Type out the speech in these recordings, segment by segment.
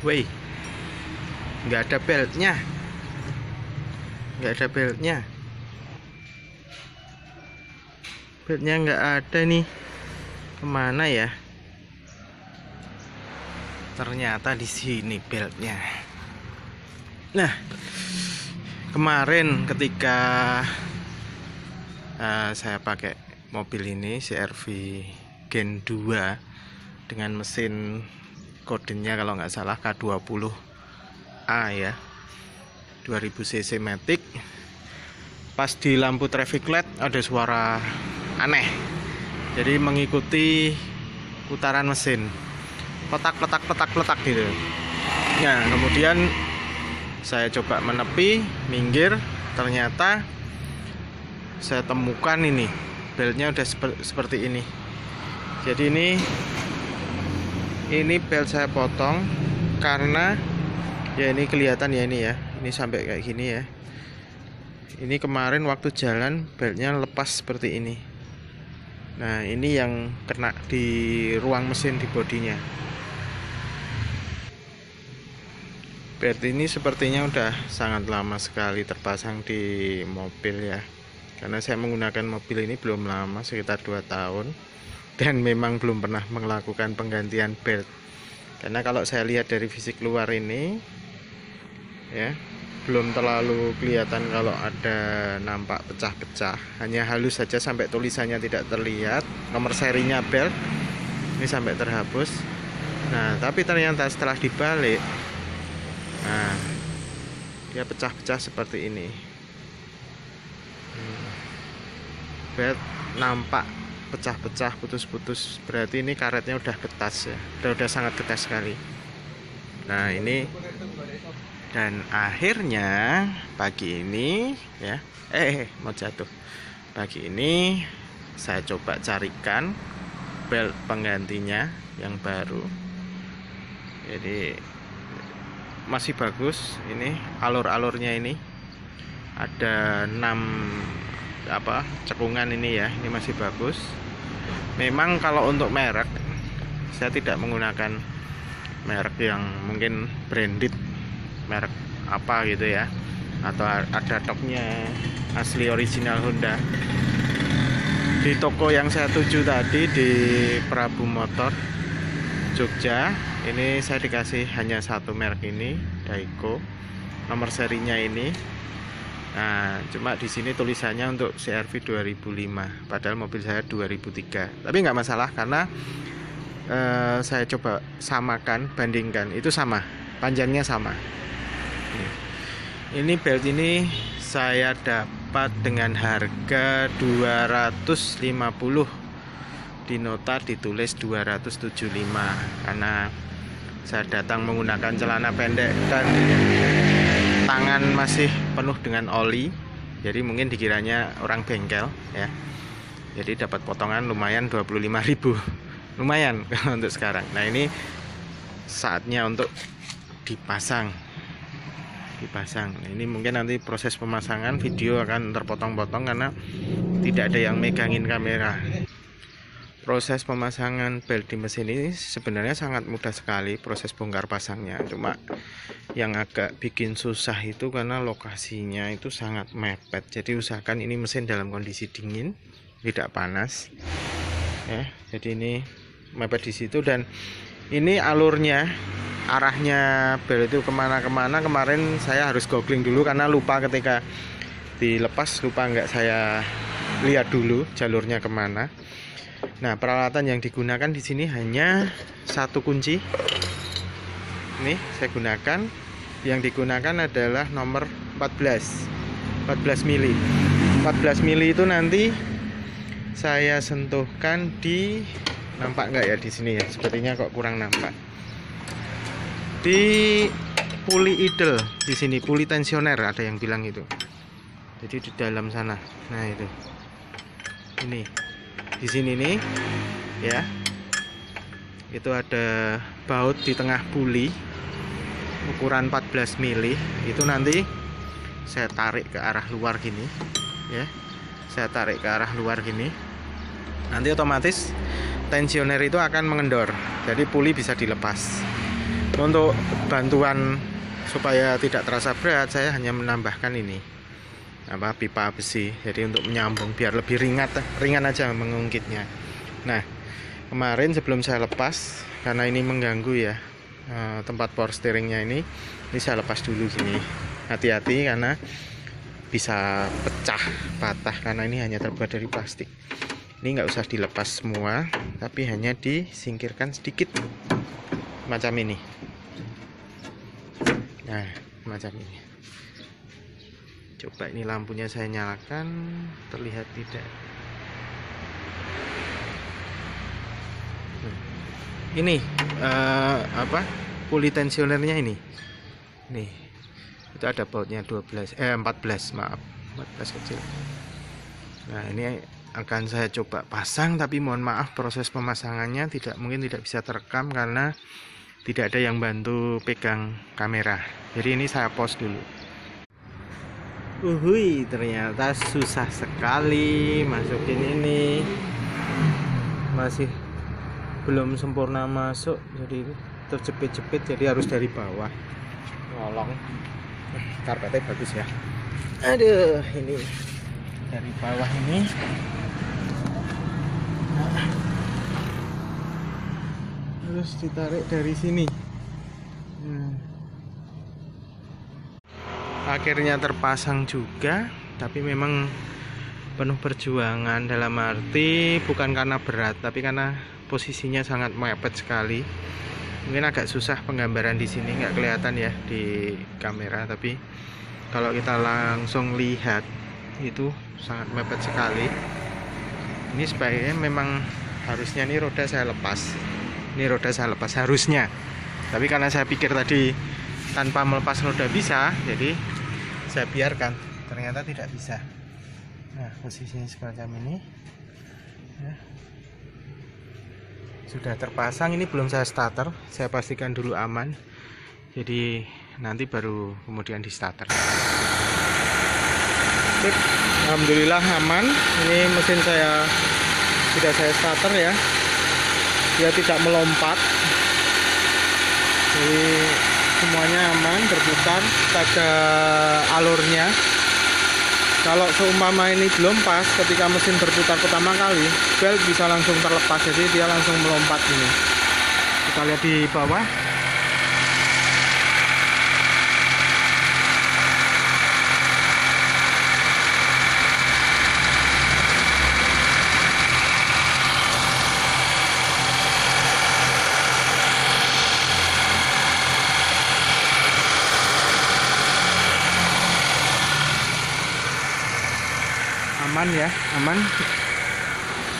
Woi, nggak ada beltnya, nggak ada beltnya, beltnya nggak ada nih. Kemana ya? Ternyata di sini beltnya. Nah, kemarin ketika saya pakai mobil ini CR-V Gen 2 dengan mesin kodenya kalau nggak salah K20A ya, 2000 cc matic. Pas di lampu traffic light ada suara aneh, jadi mengikuti putaran mesin, petak gitu. Nah, kemudian saya coba menepi, minggir, ternyata saya temukan ini beltnya udah seperti ini. Jadi ini belt saya potong karena ya ini kelihatan ya, ini sampai kayak gini ya. Ini kemarin waktu jalan beltnya lepas seperti ini. Nah, ini yang kena di ruang mesin di bodinya. Belt ini sepertinya udah sangat lama sekali terpasang di mobil ya, karena saya menggunakan mobil ini belum lama, sekitar 2 tahun, dan memang belum pernah melakukan penggantian belt. Karena kalau saya lihat dari fisik luar ini ya, belum terlalu kelihatan kalau ada nampak pecah-pecah, hanya halus saja sampai tulisannya tidak terlihat, nomor serinya belt ini sampai terhapus. Nah, tapi ternyata setelah dibalik, nah, dia pecah-pecah seperti ini. Belt nampak pecah-pecah, putus-putus, berarti ini karetnya udah getas ya, udah sangat getas sekali. Nah, ini, dan akhirnya pagi ini ya, mau jatuh. Pagi ini saya coba carikan belt penggantinya yang baru. Jadi masih bagus, ini alur-alurnya ini ada 6 cekungan ini ya, ini masih bagus. Memang kalau untuk merek saya tidak menggunakan merek yang mungkin branded, merek apa gitu ya, atau ada toknya asli original Honda. Di toko yang saya tuju tadi di Prabu Motor Jogja, ini saya dikasih hanya satu merek ini, Daico, nomor serinya ini. Nah, cuma di sini tulisannya untuk CR-V 2005, padahal mobil saya 2003. Tapi nggak masalah karena saya coba samakan, bandingkan, itu sama, panjangnya sama. Ini belt ini saya dapat dengan harga 250. Di nota ditulis 275 karena saya datang menggunakan celana pendek dan tangan masih penuh dengan oli, jadi mungkin dikiranya orang bengkel ya. Jadi dapat potongan lumayan 25.000, lumayan untuk sekarang. Nah, ini saatnya untuk dipasang. Nah, ini mungkin nanti proses pemasangan video akan terpotong-potong karena tidak ada yang megangin kamera. Proses pemasangan belt di mesin ini sebenarnya sangat mudah sekali, proses bongkar pasangnya. Cuma yang agak bikin susah itu karena lokasinya itu sangat mepet. Jadi usahakan ini mesin dalam kondisi dingin, tidak panas ya. Jadi ini mepet di situ, dan ini alurnya, arahnya belt itu kemana-kemana. Kemarin saya harus googling dulu karena lupa, ketika dilepas lupa, nggak saya lihat dulu jalurnya kemana. Nah, peralatan yang digunakan di sini hanya satu kunci. Ini saya gunakan. Yang digunakan adalah nomor 14 mili. 14 mili itu nanti saya sentuhkan di, nampak nggak ya di sini ya? Sepertinya kok kurang nampak. Di puli idle di sini, puli tensioner ada yang bilang itu. Jadi di dalam sana. Nah, itu. Ini. Di sini nih ya, itu ada baut di tengah puli ukuran 14 mili. Itu nanti saya tarik ke arah luar gini ya, saya tarik ke arah luar gini, nanti otomatis tensioner itu akan mengendor, jadi puli bisa dilepas. Untuk bantuan supaya tidak terasa berat, saya hanya menambahkan ini pipa besi, jadi untuk menyambung biar lebih ringan aja mengungkitnya. Nah, kemarin sebelum saya lepas, karena ini mengganggu ya tempat power steeringnya ini saya lepas dulu sini. Hati-hati karena bisa pecah, patah, karena ini hanya terbuat dari plastik. Ini nggak usah dilepas semua, tapi hanya disingkirkan sedikit macam ini. Nah, macam ini. Coba ini lampunya saya nyalakan, terlihat tidak? Ini pulley tensionernya ini. Nih. Itu ada bautnya 14 maaf, 14 kecil. Nah, ini akan saya coba pasang, tapi mohon maaf proses pemasangannya mungkin tidak bisa terekam karena tidak ada yang bantu pegang kamera. Jadi ini saya pause dulu. Ternyata susah sekali masukin ini. Masih belum sempurna masuk, jadi terjepit-jepit, jadi harus dari bawah. Nolong. Karpetnya bagus ya. Aduh, ini dari bawah ini. Terus ditarik dari sini. Akhirnya terpasang juga, tapi memang penuh perjuangan, dalam arti bukan karena berat, tapi karena posisinya sangat mepet sekali. Mungkin agak susah penggambaran di sini, nggak kelihatan ya di kamera, tapi kalau kita langsung lihat itu sangat mepet sekali. Ini sebaiknya memang harusnya ini roda saya lepas. Ini roda saya lepas harusnya. Tapi karena saya pikir tadi tanpa melepas roda bisa, jadi saya biarkan. Ternyata tidak bisa. Nah, posisinya semacam ini. Ya. Sudah terpasang, ini belum saya starter, saya pastikan dulu aman, jadi nanti baru kemudian di starter. Sip, alhamdulillah aman. Ini mesin saya sudah saya starter ya, dia tidak melompat, jadi semuanya aman, berputar, ada alurnya. Kalau seumpama ini belum pas, ketika mesin berputar pertama kali, belt bisa langsung terlepas, jadi dia langsung melompat ini. Kita lihat di bawah. Aman ya, aman.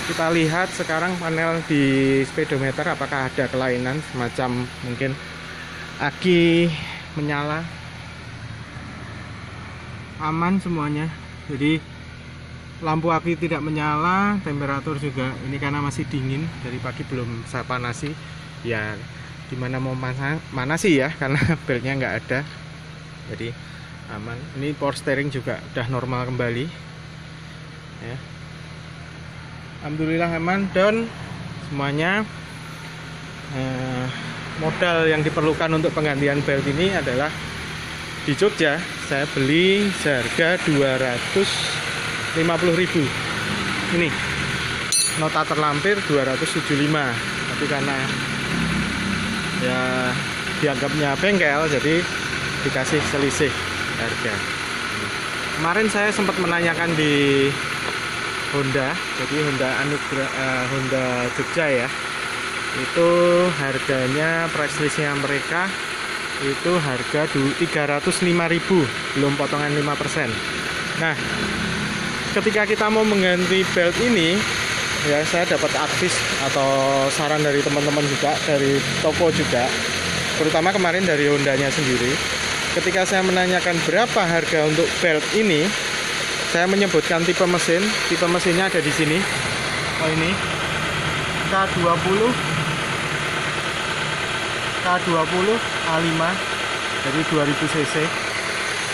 Kita lihat sekarang panel di speedometer apakah ada kelainan, semacam mungkin aki menyala. Aman semuanya, jadi lampu aki tidak menyala, temperatur juga ini karena masih dingin, dari pagi belum saya panasi ya. Dimana mau manasi ya, karena beltnya nggak ada, jadi aman. Ini power steering juga udah normal kembali ya. Alhamdulillah aman, dan semuanya. Modal yang diperlukan untuk penggantian belt ini adalah di Jogja saya beli seharga 250.000. Ini nota terlampir 275, tapi karena ya dianggapnya bengkel, jadi dikasih selisih harga. Kemarin saya sempat menanyakan di Honda, jadi Honda Jogja ya, itu harganya price listnya mereka itu harga 305.000 belum potongan 5%. Nah, ketika kita mau mengganti belt ini ya, saya dapat advice atau saran dari teman-teman juga, dari toko juga, terutama kemarin dari Hondanya sendiri. Ketika saya menanyakan berapa harga untuk belt ini, saya menyebutkan tipe mesin. Tipe mesinnya ada di sini. Oh, ini K20 A5, jadi 2000 cc.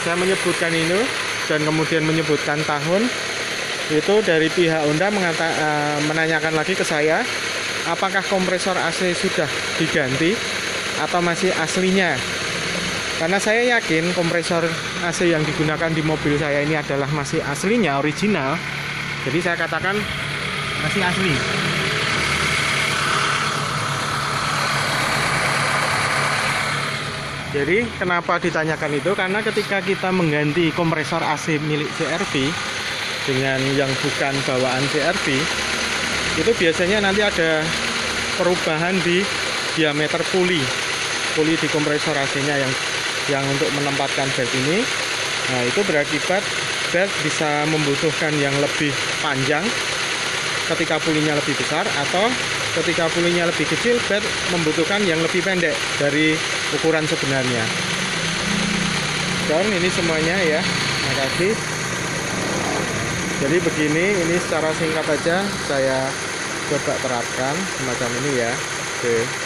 Saya menyebutkan ini dan kemudian menyebutkan tahun. Itu dari pihak Honda menanyakan lagi ke saya, apakah kompresor AC sudah diganti. atau masih aslinya. Karena saya yakin kompresor AC yang digunakan di mobil saya ini adalah masih aslinya, original. Jadi saya katakan masih asli. Jadi kenapa ditanyakan itu? Karena ketika kita mengganti kompresor AC milik CR-V dengan yang bukan bawaan CR-V, itu biasanya nanti ada perubahan di diameter puli di kompresor AC-nya yang untuk menempatkan belt ini. Nah, itu berakibat belt bisa membutuhkan yang lebih panjang ketika pulinya lebih besar, atau ketika pulinya lebih kecil belt membutuhkan yang lebih pendek dari ukuran sebenarnya. Dan ini semuanya ya, terima kasih. Jadi begini, ini secara singkat aja saya coba terapkan semacam ini ya. Oke.